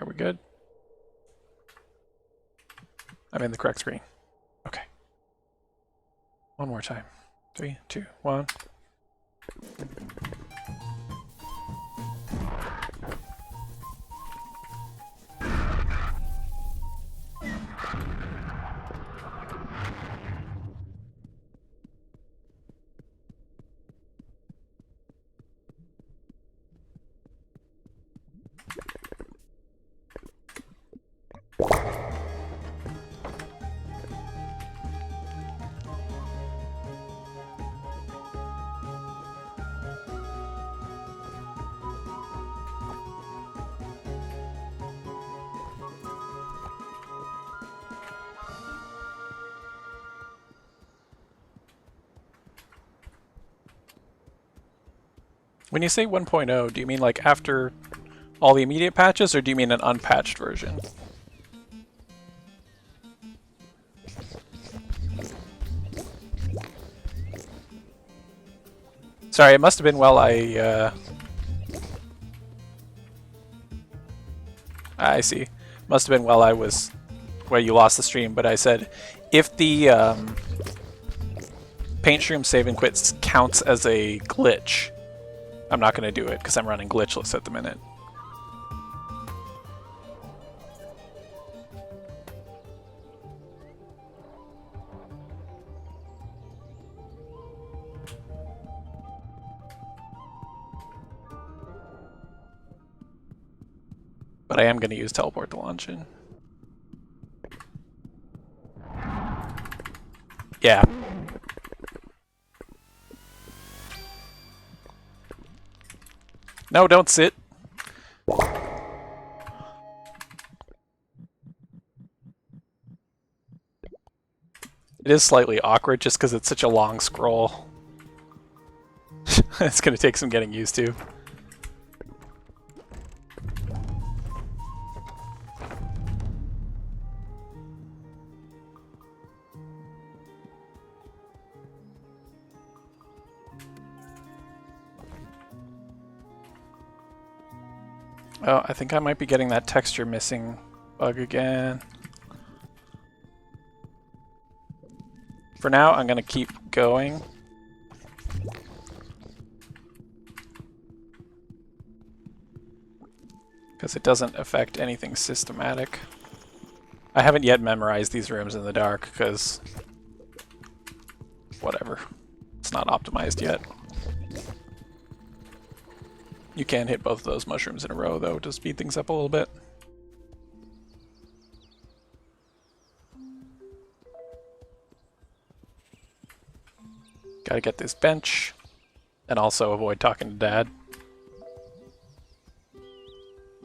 are we good? I'm in the correct screen. Okay. One more time. 3, 2, 1. When you say 1.0, do you mean like after all the immediate patches, or do you mean an unpatched version? Sorry, it must have been while I see. Must have been while I was where you lost the stream, but I said if the paint stream save and quits counts as a glitch, I'm not going to do it because I'm running glitchless at the minute. But I am going to use teleport to launch in. Yeah. No, don't sit. It is slightly awkward just because it's such a long scroll. It's going to take some getting used to. Oh, I think I might be getting that texture missing bug again. For now, I'm going to keep going. Because it doesn't affect anything systematic. I haven't yet memorized these rooms in the dark, because... whatever. It's not optimized yet. You can hit both of those mushrooms in a row, though, to speed things up a little bit. Gotta get this bench, and also avoid talking to Dad.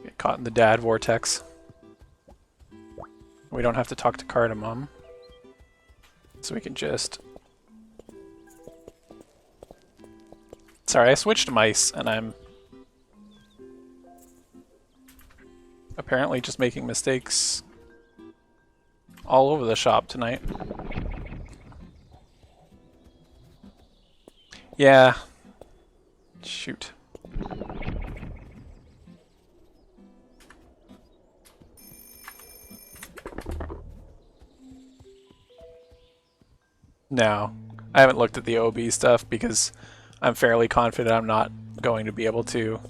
Get caught in the Dad vortex. We don't have to talk to Cardamom, so we can just... Sorry, I switched mice, and I'm apparently just making mistakes all over the shop tonight. Yeah. Shoot. No. I haven't looked at the OB stuff because I'm fairly confident I'm not going to be able to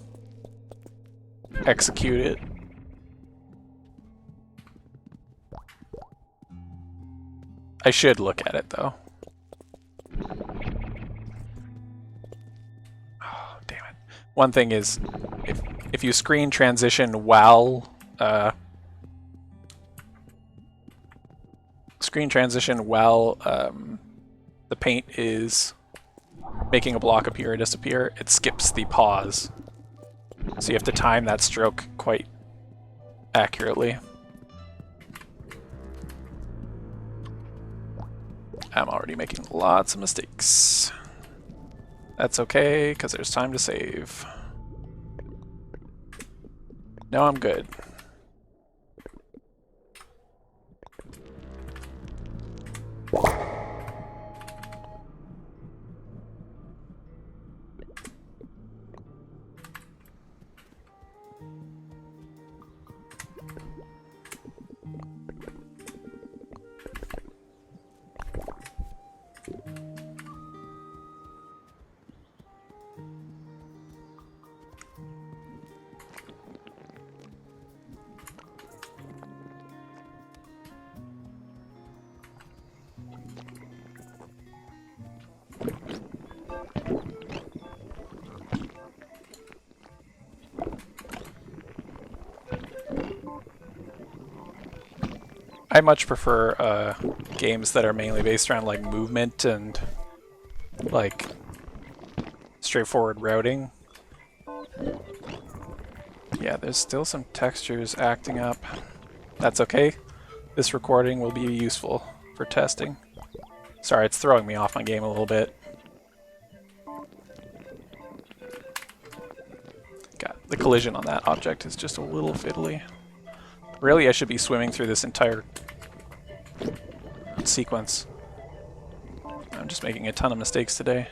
execute it. I should look at it, though. Oh, damn it. One thing is, if you screen transition while... the paint is making a block appear or disappear, it skips the pause. So you have to time that stroke quite accurately. I'm already making lots of mistakes. That's okay, because there's time to save. No, I'm good. I much prefer games that are mainly based around like movement and like straightforward routing. Yeah, there's still some textures acting up. That's okay. This recording will be useful for testing. Sorry, it's throwing me off my game a little bit. God, the collision on that object is just a little fiddly. Really, I should be swimming through this entire sequence. I'm just making a ton of mistakes today.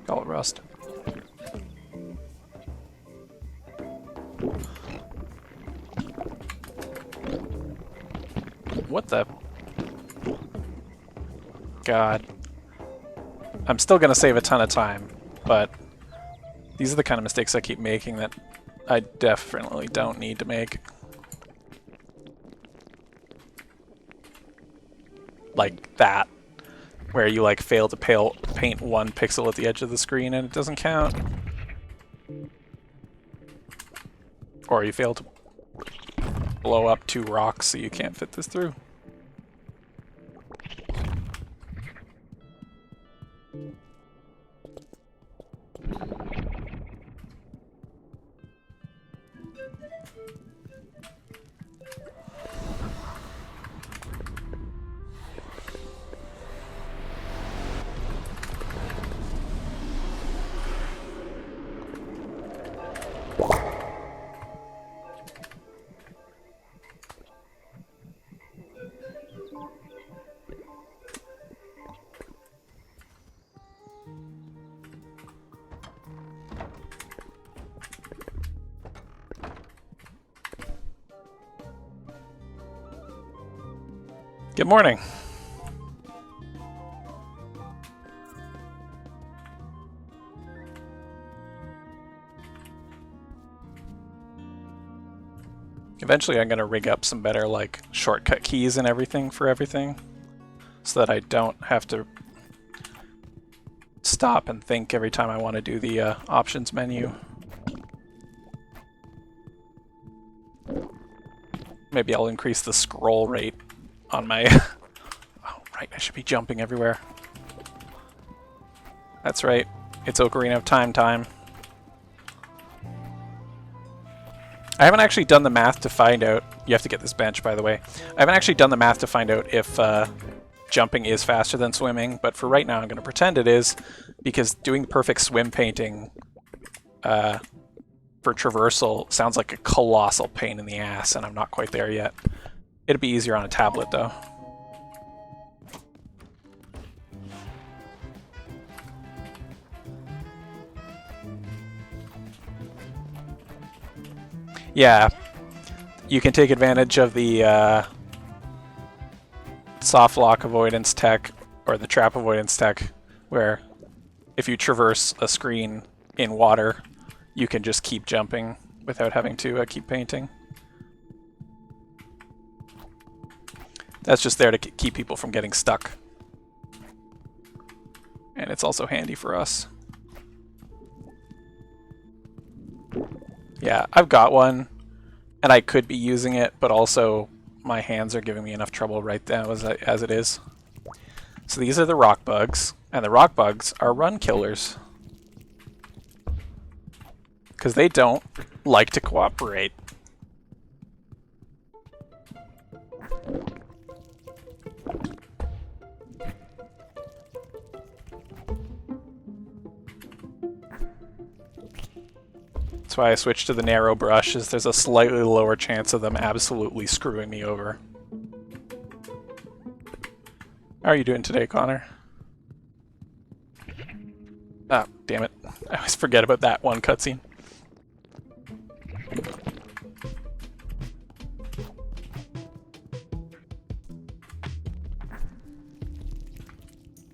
Call it rust. What the? God. I'm still gonna save a ton of time, but these are the kind of mistakes I keep making that I definitely don't need to make. Like that, where you like fail to paint one pixel at the edge of the screen and it doesn't count. Or you fail to blow up 2 rocks so you can't fit this through. Good morning. Eventually I'm going to rig up some better like shortcut keys and everything for everything so that I don't have to stop and think every time I want to do the options menu. Maybe I'll increase the scroll rate on my... Oh, right, I should be jumping everywhere. That's right, it's Ocarina of Time time. I haven't actually done the math to find out... You have to get this bench, by the way. I haven't actually done the math to find out if jumping is faster than swimming, but for right now I'm going to pretend it is, because doing perfect swim painting for traversal sounds like a colossal pain in the ass, and I'm not quite there yet. It'd be easier on a tablet, though. Yeah, you can take advantage of the soft lock avoidance tech, or the trap avoidance tech, where if you traverse a screen in water, you can just keep jumping without having to keep painting. That's just there to keep people from getting stuck. And it's also handy for us. Yeah, I've got one, and I could be using it, but also my hands are giving me enough trouble right now as it is. So these are the rock bugs, and the rock bugs are run killers. Because they don't like to cooperate. That's why I switched to the narrow brush, is there's a slightly lower chance of them absolutely screwing me over. How are you doing today, Connor? Ah, damn it. I always forget about that one cutscene.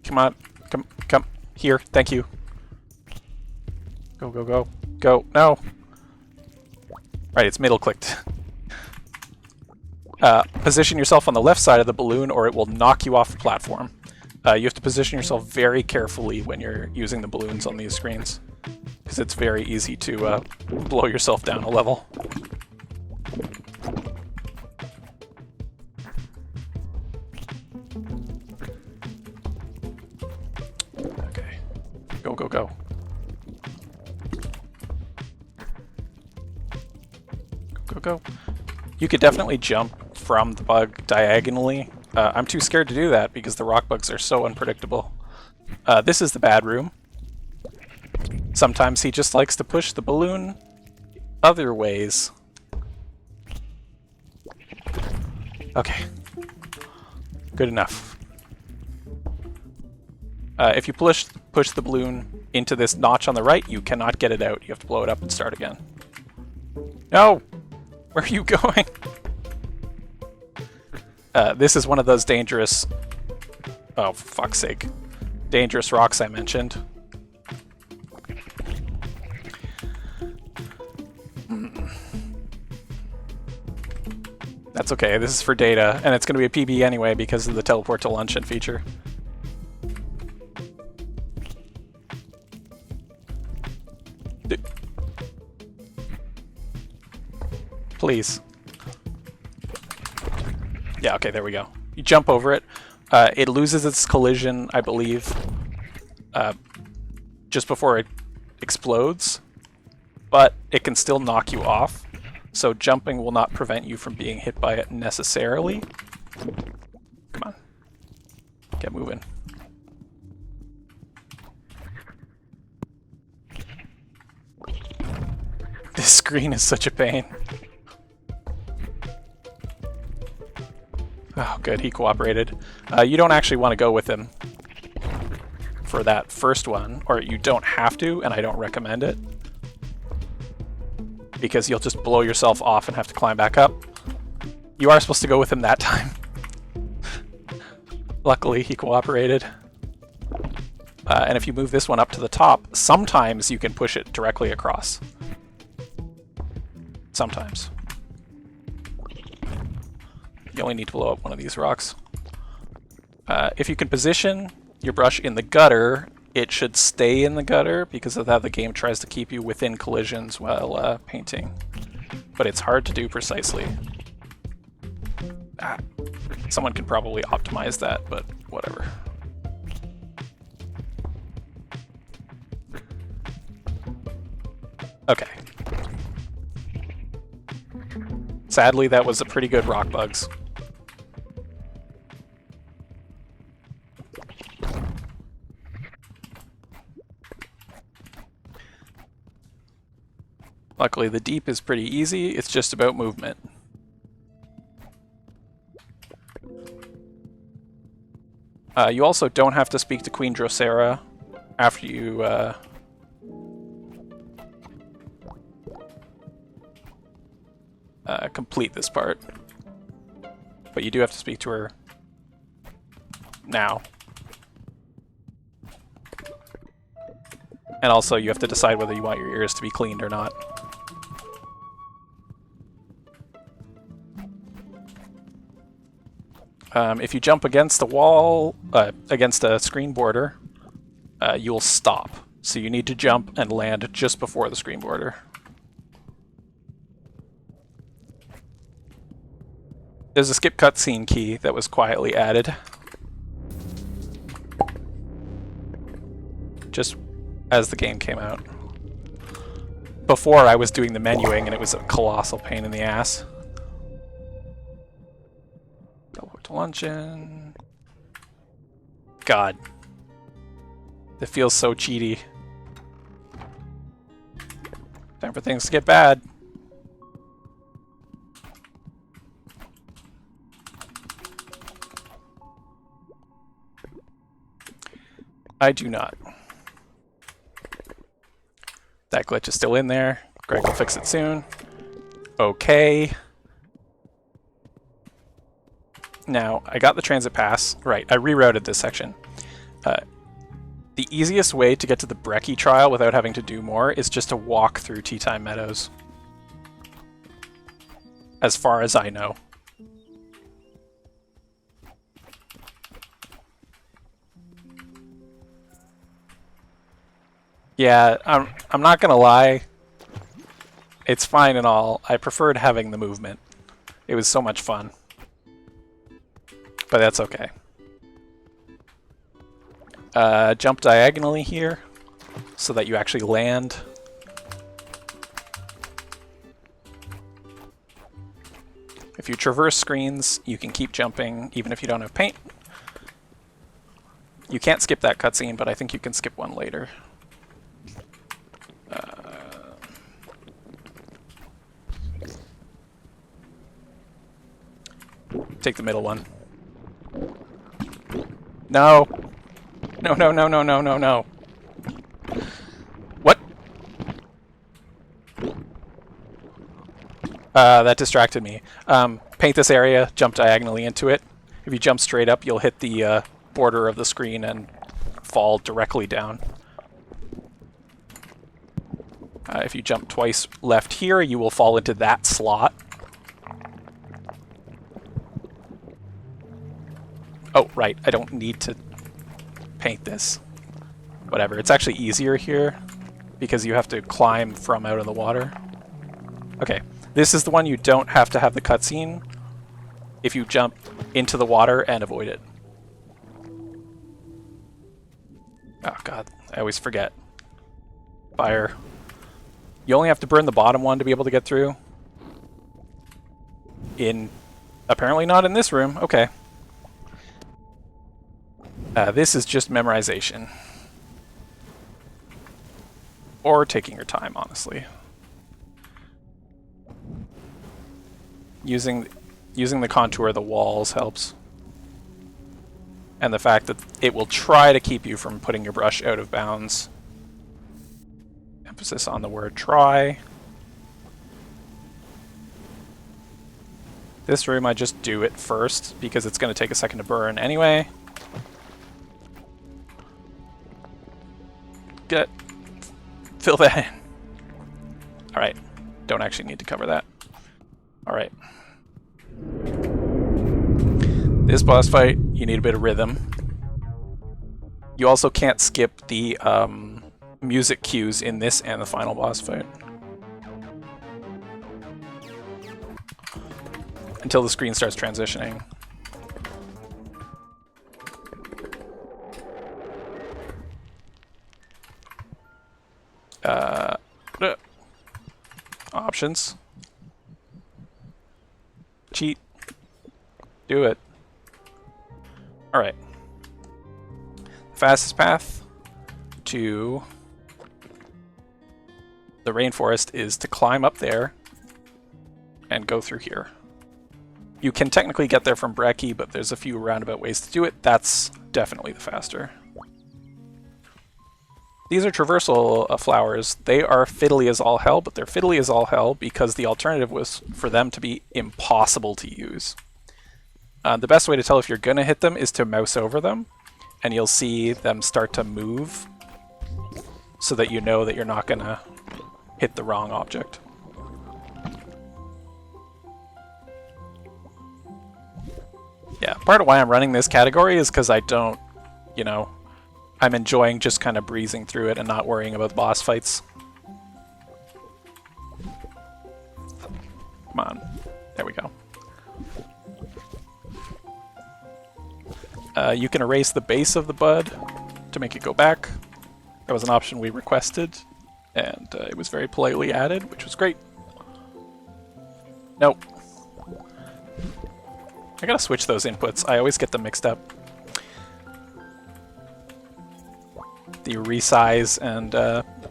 Come on. Come. Here. Thank you. Go, go, go. Go. No! Right, it's middle clicked. Position yourself on the left side of the balloon or it will knock you off the platform. You have to position yourself very carefully when you're using the balloons on these screens, because it's very easy to blow yourself down a level. Okay, go, go, go. Go, go. You could definitely jump from the bug diagonally. I'm too scared to do that because the rock bugs are so unpredictable. This is the bad room. Sometimes he just likes to push the balloon other ways. Okay. Good enough. If you push the balloon into this notch on the right, you cannot get it out. You have to blow it up and start again. No! Where are you going? This is one of those dangerous... Oh, for fuck's sake. Dangerous rocks I mentioned. That's okay, this is for data, and it's going to be a PB anyway because of the teleport to luncheon feature. Please. Yeah, okay, there we go. You jump over it. It loses its collision, I believe, just before it explodes, but it can still knock you off, so jumping will not prevent you from being hit by it necessarily. Come on. Get moving. This screen is such a pain. Oh, good, he cooperated. You don't actually want to go with him for that first one, or you don't have to, and I don't recommend it, because you'll just blow yourself off and have to climb back up. You are supposed to go with him that time. Luckily, he cooperated. And if you move this one up to the top, sometimes you can push it directly across. Sometimes. You only need to blow up one of these rocks. If you can position your brush in the gutter, it should stay in the gutter because of how the game tries to keep you within collisions while painting. But it's hard to do precisely. Someone could probably optimize that, but whatever. Okay. Sadly, that was a pretty good rock bugs. Luckily, the deep is pretty easy. It's just about movement. You also don't have to speak to Queen Drosera after you complete this part. But you do have to speak to her now. And also you have to decide whether you want your ears to be cleaned or not. If you jump against the wall, against a screen border, you'll stop. So you need to jump and land just before the screen border. There's a skip cutscene key that was quietly added. Just as the game came out. Before I was doing the menuing and it was a colossal pain in the ass. Teleport to luncheon. God. It feels so cheaty. Time for things to get bad. I do not. That glitch is still in there. Greg will fix it soon. Okay. Now, I got the transit pass. Right, I rerouted this section. The easiest way to get to the Brecci trial without having to do more is just to walk through Tea Time Meadows. As far as I know. Yeah, I'm not gonna lie. It's fine and all. I preferred having the movement. It was so much fun. But that's okay. Jump diagonally here so that you actually land. If you traverse screens, you can keep jumping even if you don't have paint. You can't skip that cutscene, but I think you can skip one later. Take the middle one. No! No, no, no, no, no, no, no. What? That distracted me. Paint this area, jump diagonally into it. If you jump straight up, you'll hit the border of the screen and fall directly down. If you jump twice left here, you will fall into that slot. Oh, right, I don't need to paint this. Whatever, it's actually easier here because you have to climb from out of the water. Okay, this is the one you don't have to have the cutscene if you jump into the water and avoid it. Oh god, I always forget. Fire. You only have to burn the bottom one to be able to get through. Apparently not in this room. Okay. This is just memorization. Or taking your time, honestly. Using the contour of the walls helps. And the fact that it will try to keep you from putting your brush out of bounds. Emphasis on the word try. This room I just do it first because it's going to take a second to burn anyway. Fill that in. Alright. Don't actually need to cover that. Alright. This boss fight, you need a bit of rhythm. You also can't skip the music cues in this and the final boss fight. Until the screen starts transitioning. Options. Cheat. Do it. Alright. Fastest path to the rainforest is to climb up there and go through here. You can technically get there from Brecci, but there's a few roundabout ways to do it. That's definitely the faster. These are traversal flowers. They are fiddly as all hell, but they're fiddly as all hell because the alternative was for them to be impossible to use. The best way to tell if you're going to hit them is to mouse over them, and you'll see them start to move so that you know that you're not going to hit the wrong object. Yeah, part of why I'm running this category is because I don't, you know, I'm enjoying just kind of breezing through it and not worrying about the boss fights. Come on. There we go. You can erase the base of the bud to make it go back. That was an option we requested, and it was very politely added, which was great. Nope. I gotta switch those inputs. I always get them mixed up. The resize and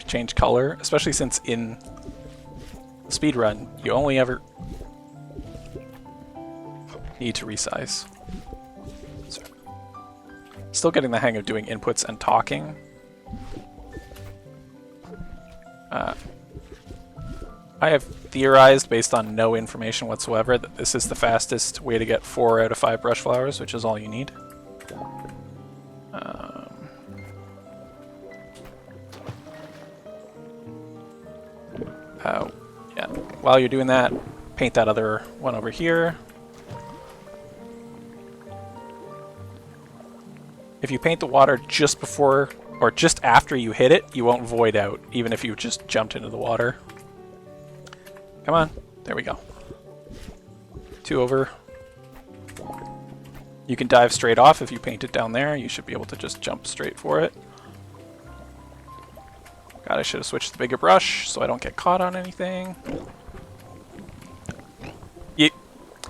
change color, especially since in speedrun you only ever need to resize. So, still getting the hang of doing inputs and talking. I have theorized, based on no information whatsoever, that this is the fastest way to get 4 out of 5 brush flowers, which is all you need. Yeah. While you're doing that, paint that other one over here. If you paint the water just before or just after you hit it, you won't void out, even if you just jumped into the water. Come on. There we go. 2 over. You can dive straight off if you paint it down there. You should be able to just jump straight for it. God, I should have switched to the bigger brush so I don't get caught on anything.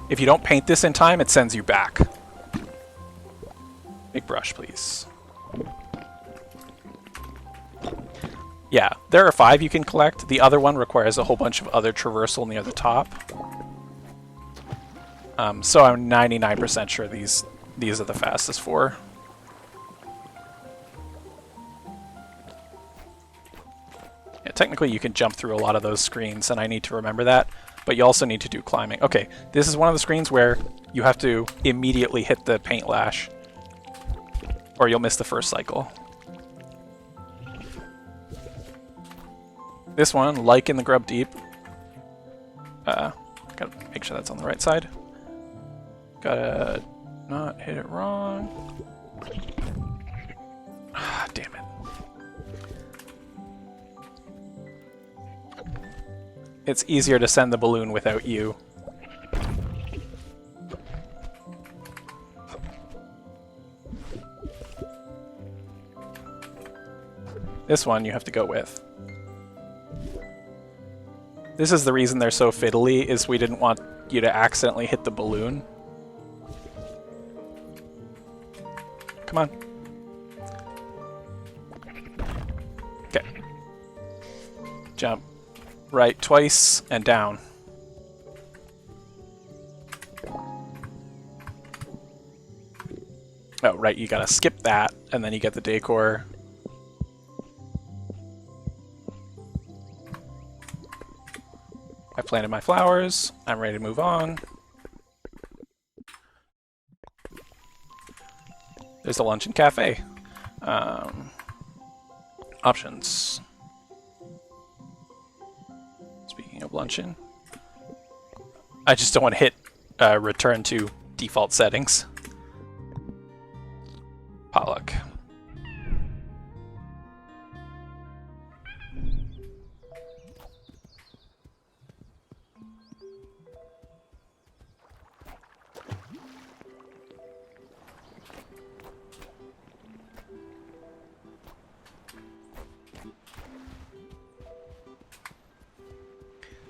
If you don't paint this in time, it sends you back. Big brush, please. Yeah, there are 5 you can collect. The other one requires a whole bunch of other traversal near the top. So I'm 99% sure these are the fastest 4. Yeah, technically you can jump through a lot of those screens, and I need to remember that, but you also need to do climbing. Okay, this is one of the screens where you have to immediately hit the paint lash, or you'll miss the first cycle. This one, like in the grub deep, gotta make sure that's on the right side. Gotta not hit it wrong. Ah, damn it. It's easier to send the balloon without you. This one you have to go with. This is the reason they're so fiddly, is we didn't want you to accidentally hit the balloon. Come on. Okay. Jump. Right twice and down. Oh, right, you gotta skip that, and then you get the decor. I planted my flowers. I'm ready to move on. There's a luncheon cafe. Options. Speaking of luncheon, I just don't want to hit return to default settings. Pollock.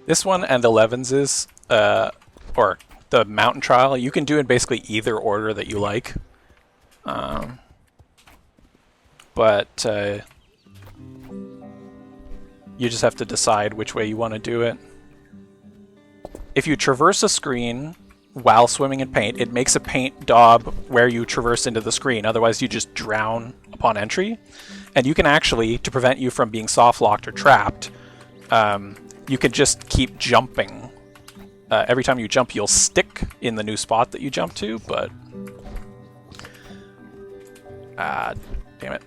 This one and the Levins's, or the mountain trial, you can do in basically either order that you like. But you just have to decide which way you want to do it. If you traverse a screen while swimming in paint, it makes a paint daub where you traverse into the screen. Otherwise, you just drown upon entry. And you can actually, to prevent you from being soft locked or trapped, you can just keep jumping. Every time you jump, you'll stick in the new spot that you jump to, but... damn it.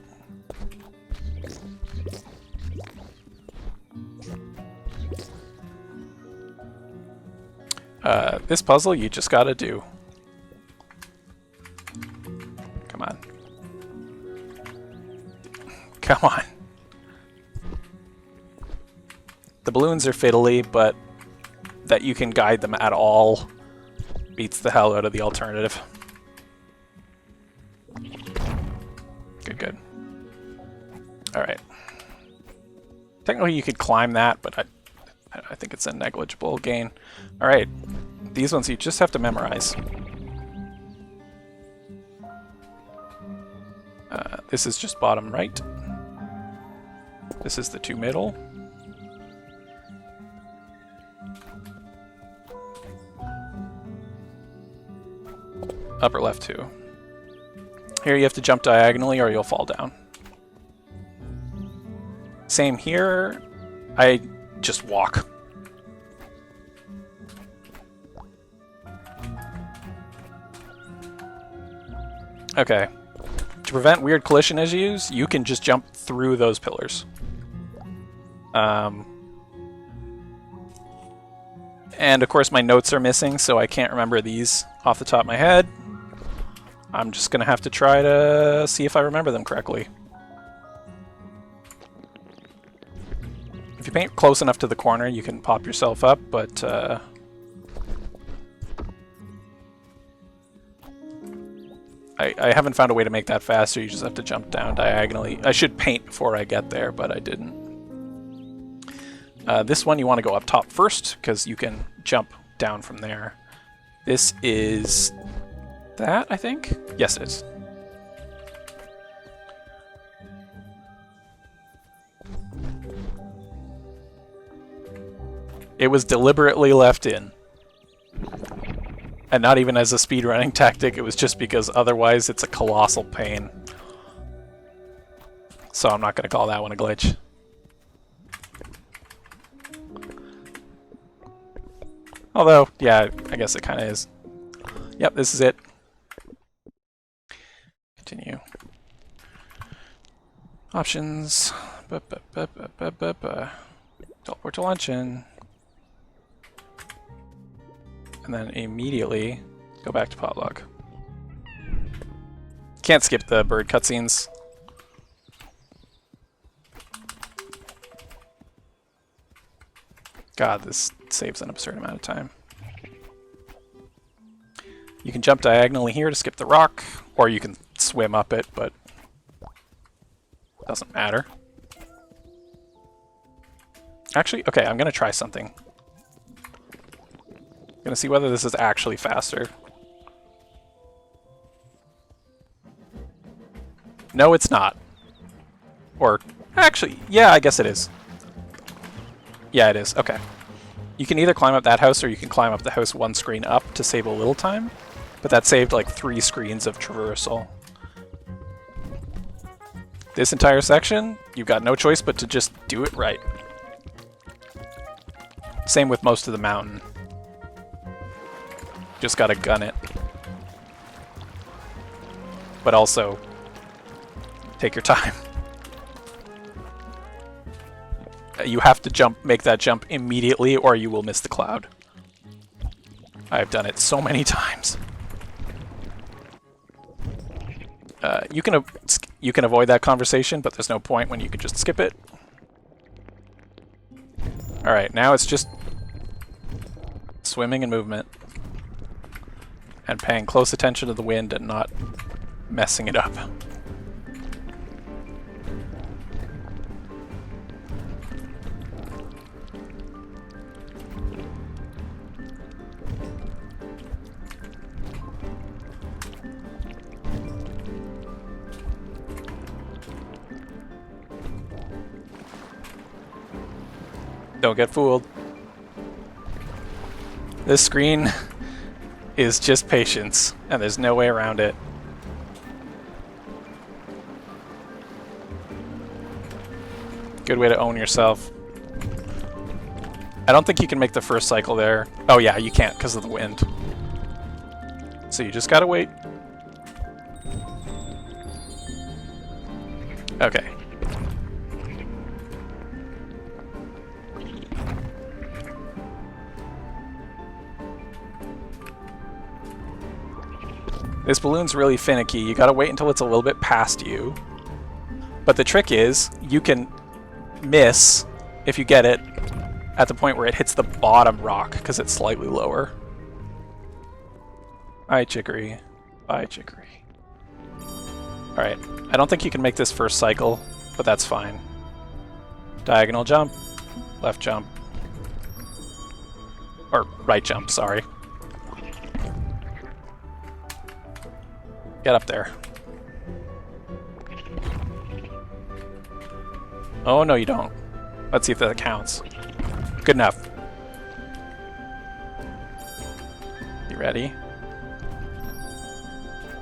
This puzzle you just gotta do. Come on. Come on. The balloons are fiddly, but that you can guide them at all beats the hell out of the alternative. Good, good. Alright. Technically you could climb that, but I think it's a negligible gain. Alright. These ones you just have to memorize. This is just bottom right. This is the 2 middle. Upper left 2. Here you have to jump diagonally or you'll fall down. Same here. I just walk. Okay. To prevent weird collision issues, you can just jump through those pillars. And of course my notes are missing, so I can't remember these off the top of my head. I'm just gonna have to try to see if I remember them correctly. If you paint close enough to the corner, you can pop yourself up, but I haven't found a way to make that faster. You just have to jump down diagonally. I should paint before I get there, but I didn't. This one you want to go up top first, because you can jump down from there. This is that, I think? Yes, it is. It was deliberately left in. And not even as a speedrunning tactic, it was just because otherwise it's a colossal pain. So I'm not going to call that one a glitch. Although, yeah, I guess it kind of is. Yep, this is it. Continue. Options. Teleport to luncheon. And then immediately go back to potluck. Can't skip the bird cutscenes. God, this saves an absurd amount of time. You can jump diagonally here to skip the rock, or you can swim up it, but it doesn't matter. Actually, okay, I'm gonna try something. Gonna see whether this is actually faster. No, it's not. Or, actually, yeah, I guess it is. Yeah, it is. Okay. You can either climb up that house or you can climb up the house one screen up to save a little time. But that saved like 3 screens of traversal. This entire section, you've got no choice but to just do it right. Same with most of the mountain. Just gotta gun it. But also, take your time. You have to make that jump immediately or you will miss the cloud. I've done it so many times. You can avoid that conversation, but there's no point when you can just skip it. Alright, now it's just swimming and movement. And paying close attention to the wind and not messing it up. Don't get fooled. This screen is just patience, and there's no way around it. Good way to own yourself. I don't think you can make the first cycle there. Oh yeah, you can't because of the wind. So you just gotta wait. Okay. This balloon's really finicky. You gotta wait until it's a little bit past you. But the trick is, you can miss, if you get it, at the point where it hits the bottom rock, because it's slightly lower. Bye, chicory. Bye, chicory. Alright, I don't think you can make this first cycle, but that's fine. Diagonal jump, left jump. Or right jump, sorry. Get up there. Oh, no you don't. Let's see if that counts. Good enough. You ready?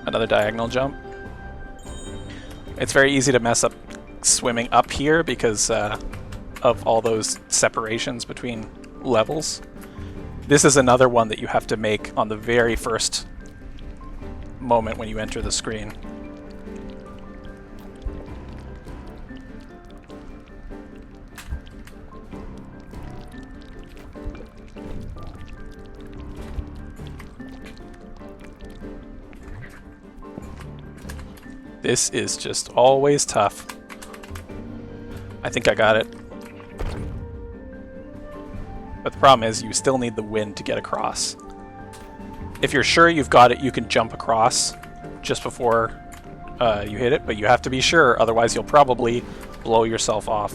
Another diagonal jump. It's very easy to mess up swimming up here because of all those separations between levels. This is another one that you have to make on the very first moment when you enter the screen. This is just always tough. I think I got it. But the problem is you still need the wind to get across. If you're sure you've got it, you can jump across just before you hit it, but you have to be sure, otherwise you'll probably blow yourself off.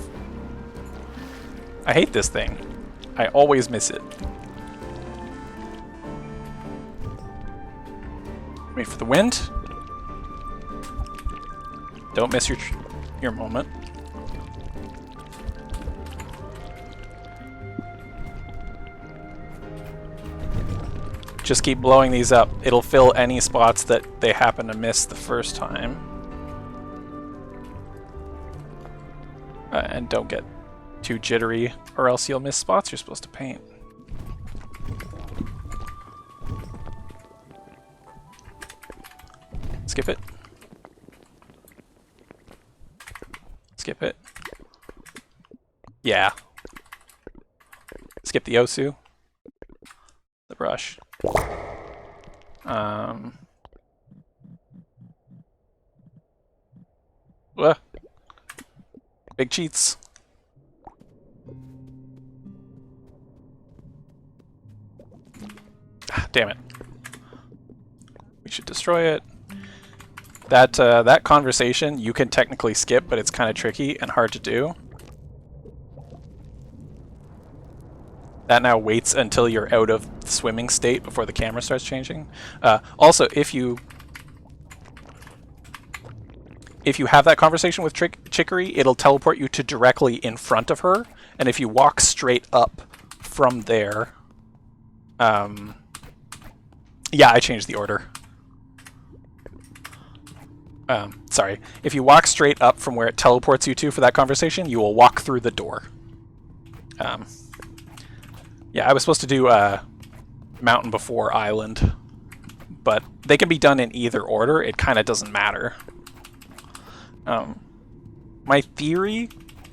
I hate this thing. I always miss it. Wait for the wind. Don't miss your moment. Just keep blowing these up. It'll fill any spots that they happen to miss the first time. And don't get too jittery, or else you'll miss spots you're supposed to paint. Skip it. Skip it. Yeah. Skip the Osu. The brush. Big cheats. Ah, damn it. We should destroy it. That conversation you can technically skip, but it's kind of tricky and hard to do. That now waits until you're out of the swimming state before the camera starts changing. Also, if you have that conversation with Chicory, it'll teleport you to directly in front of her, and if you walk straight up from there... yeah, I changed the order. Sorry. If you walk straight up from where it teleports you to for that conversation, you will walk through the door. Yeah, I was supposed to do Mountain before Island, but they can be done in either order. It kind of doesn't matter. My theory,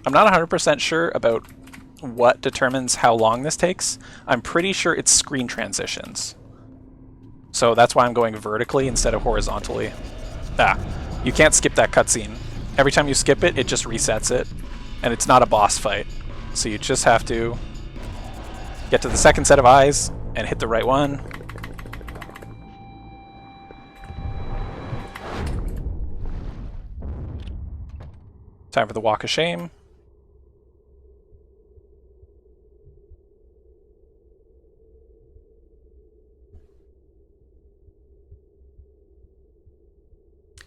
I'm not 100% sure about what determines how long this takes. I'm pretty sure it's screen transitions. So that's why I'm going vertically instead of horizontally. You can't skip that cutscene. Every time you skip it, it just resets it. And it's not a boss fight. So you just have to get to the second set of eyes and hit the right one. Time for the Walk of Shame.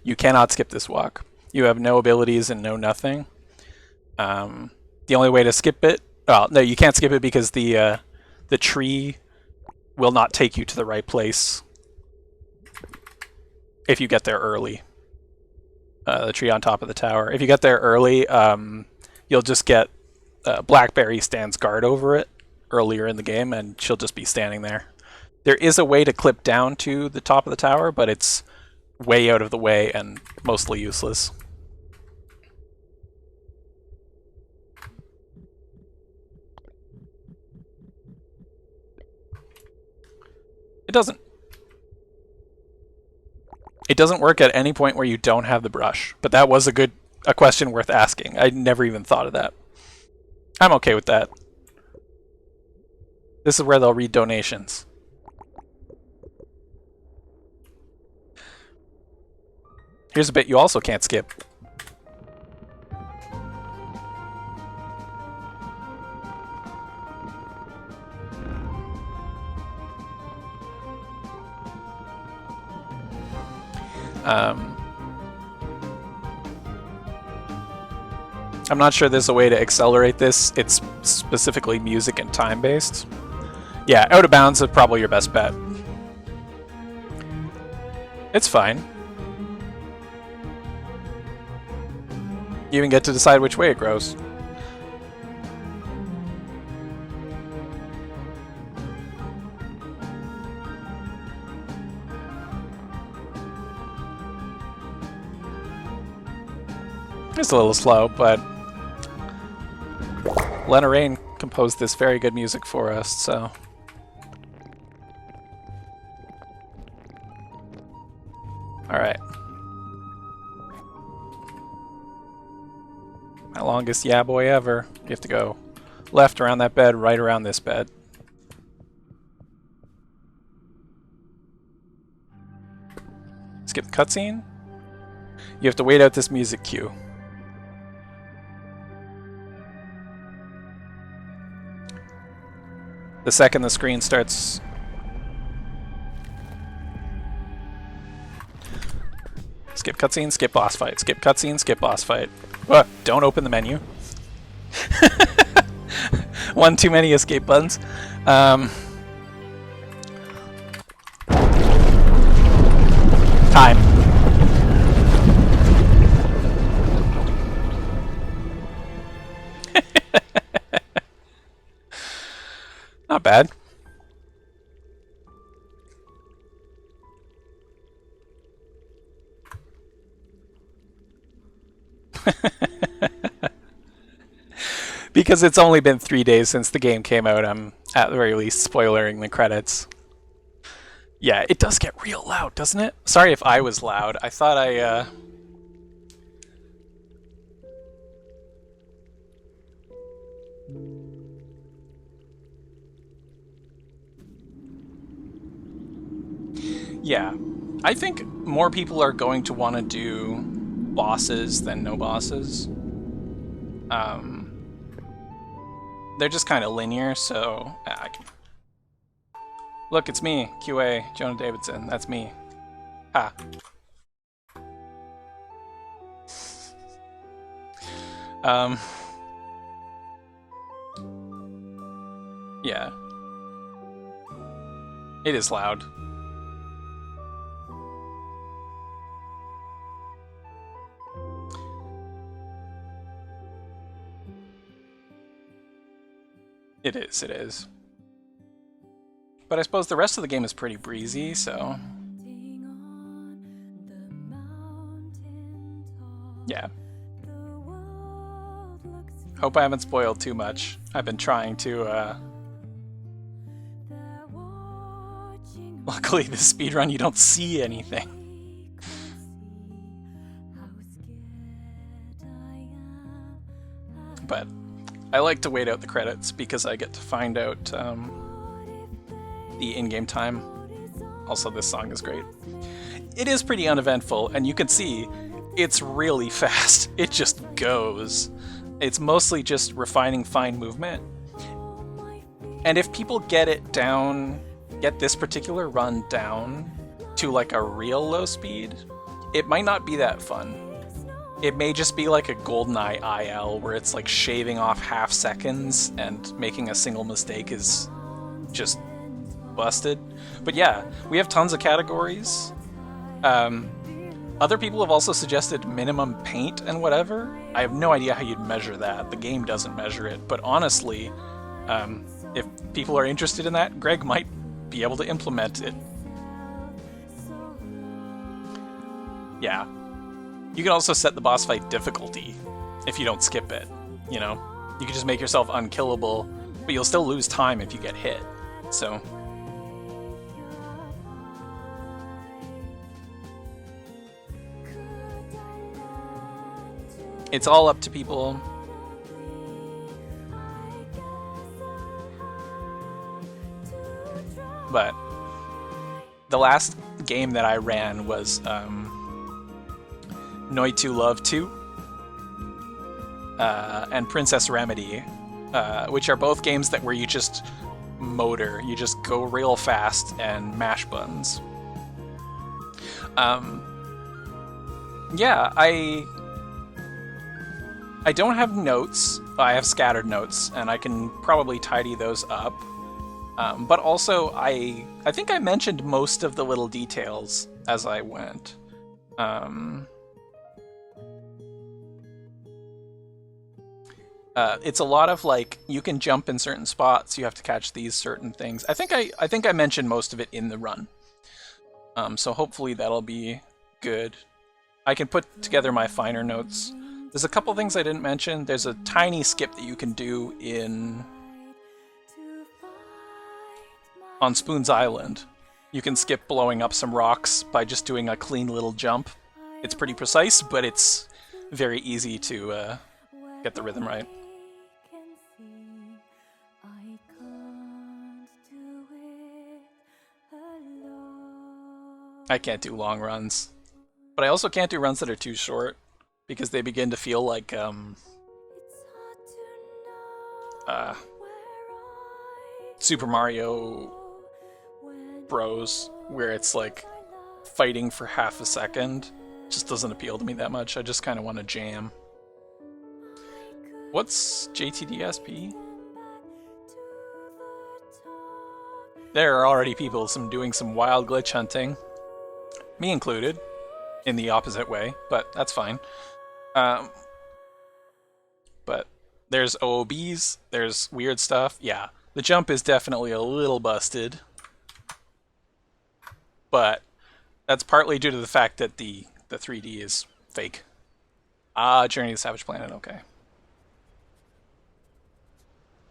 You cannot skip this walk. You have no abilities and no nothing. The only way to skip it... Well, no, you can't skip it because the tree will not take you to the right place if you get there early. The tree on top of the tower. If you get there early, you'll just get Blackberry stands guard over it earlier in the game, and she'll just be standing there. There is a way to clip down to the top of the tower, but it's way out of the way and mostly useless. It doesn't work at any point where you don't have the brush, but that was a question worth asking. I never even thought of that. I'm okay with that. This is where they'll read donations. Here's a bit you also can't skip. I'm not sure there's a way to accelerate this. It's specifically music and time-based. Yeah, out of bounds is probably your best bet. It's fine. You even get to decide which way it grows. It's a little slow, but Lena Rain composed this very good music for us, so... Alright. My longest yeah boy ever. You have to go left around that bed, right around this bed. Skip the cutscene. You have to wait out this music cue. The second the screen starts... Skip cutscene, skip boss fight. Skip cutscene, skip boss fight. Don't open the menu. One too many escape buttons. Time. Not bad. Because it's only been 3 days since the game came out, I'm at the very least spoilering the credits. Yeah, it does get real loud, doesn't it? Sorry if I was loud. I thought I, Yeah, I think more people are going to want to do bosses than no bosses. They're just kind of linear, so I can... Look, it's me, QA, Jonah Davidson. That's me. Ha. Yeah. It is loud. It is, it is. But I suppose the rest of the game is pretty breezy, so... Yeah. Hope I haven't spoiled too much. I've been trying to, Luckily, this speedrun, you don't see anything. But I like to wait out the credits because I get to find out the in-game time. Also, this song is great. It is pretty uneventful, and you can see it's really fast. It just goes. It's mostly just refining fine movement. And if people get it down, get this particular run down to like a real low speed, it might not be that fun. It may just be like a GoldenEye IL where it's like shaving off half seconds and making a single mistake is just busted. But yeah, we have tons of categories. Other people have also suggested minimum paint and whatever. I have no idea how you'd measure that. The game doesn't measure it. But honestly, if people are interested in that, Greg might be able to implement it. Yeah. You can also set the boss fight difficulty if you don't skip it, you know? You can just make yourself unkillable, but you'll still lose time if you get hit, so... It's all up to people. But the last game that I ran was Noi 2 Love 2 and Princess Remedy, which are both games that where you just motor, you just go real fast and mash buttons. Yeah, I don't have notes. I have scattered notes, and I can probably tidy those up. But also, I think I mentioned most of the little details as I went. It's a lot of like, you can jump in certain spots, you have to catch these certain things. I think I mentioned most of it in the run. So hopefully that'll be good. I can put together my finer notes. There's a couple things I didn't mention. There's a tiny skip that you can do on Spoon's Island. You can skip blowing up some rocks by just doing a clean little jump. It's pretty precise, but it's very easy to get the rhythm right. I can't do long runs. But I also can't do runs that are too short because they begin to feel like uh, Super Mario Bros, where it's like fighting for half a second. Just doesn't appeal to me that much. I just kind of want to jam. What's JTDSP? There are already people doing some wild glitch hunting, me included, in the opposite way, but that's fine. But there's OOBs, there's weird stuff. Yeah, the jump is definitely a little busted, but that's partly due to the fact that the 3D is fake. Ah, Journey to the Savage Planet, okay.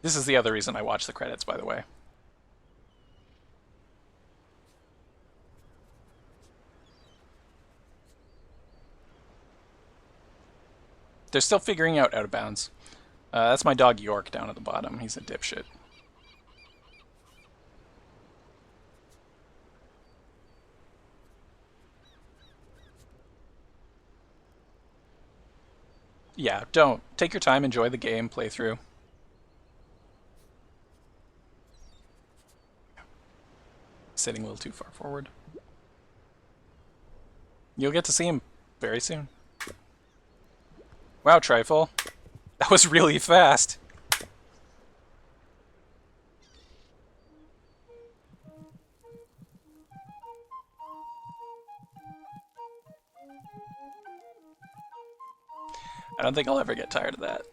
This is the other reason I watch the credits, by the way. They're still figuring out Out of Bounds. That's my dog York down at the bottom. He's a dipshit. Yeah, don't. Take your time, enjoy the game, play through. Sitting a little too far forward. You'll get to see him very soon. Wow, Trifle. That was really fast. I don't think I'll ever get tired of that.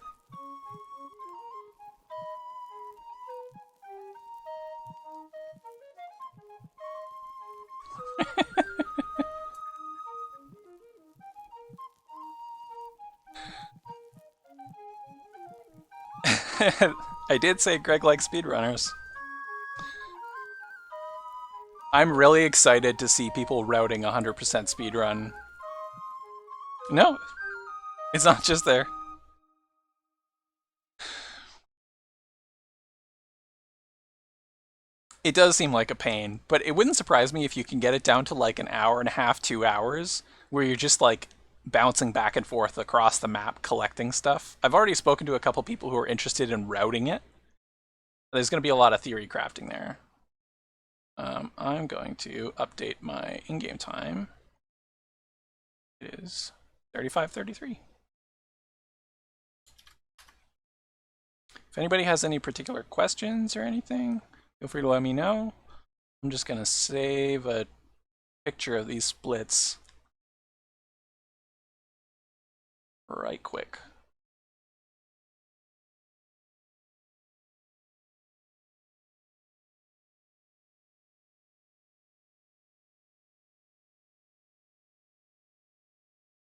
I did say Greg likes speedrunners. I'm really excited to see people routing 100% speedrun. No, it's not just there. It does seem like a pain, but it wouldn't surprise me if you can get it down to like an hour and a half, 2 hours, where you're just like bouncing back and forth across the map collecting stuff. I've already spoken to a couple people who are interested in routing it. There's going to be a lot of theory crafting there. I'm going to update my in-game time. It is 35:33. If anybody has any particular questions or anything, feel free to let me know. I'm just going to save a picture of these splits right quick.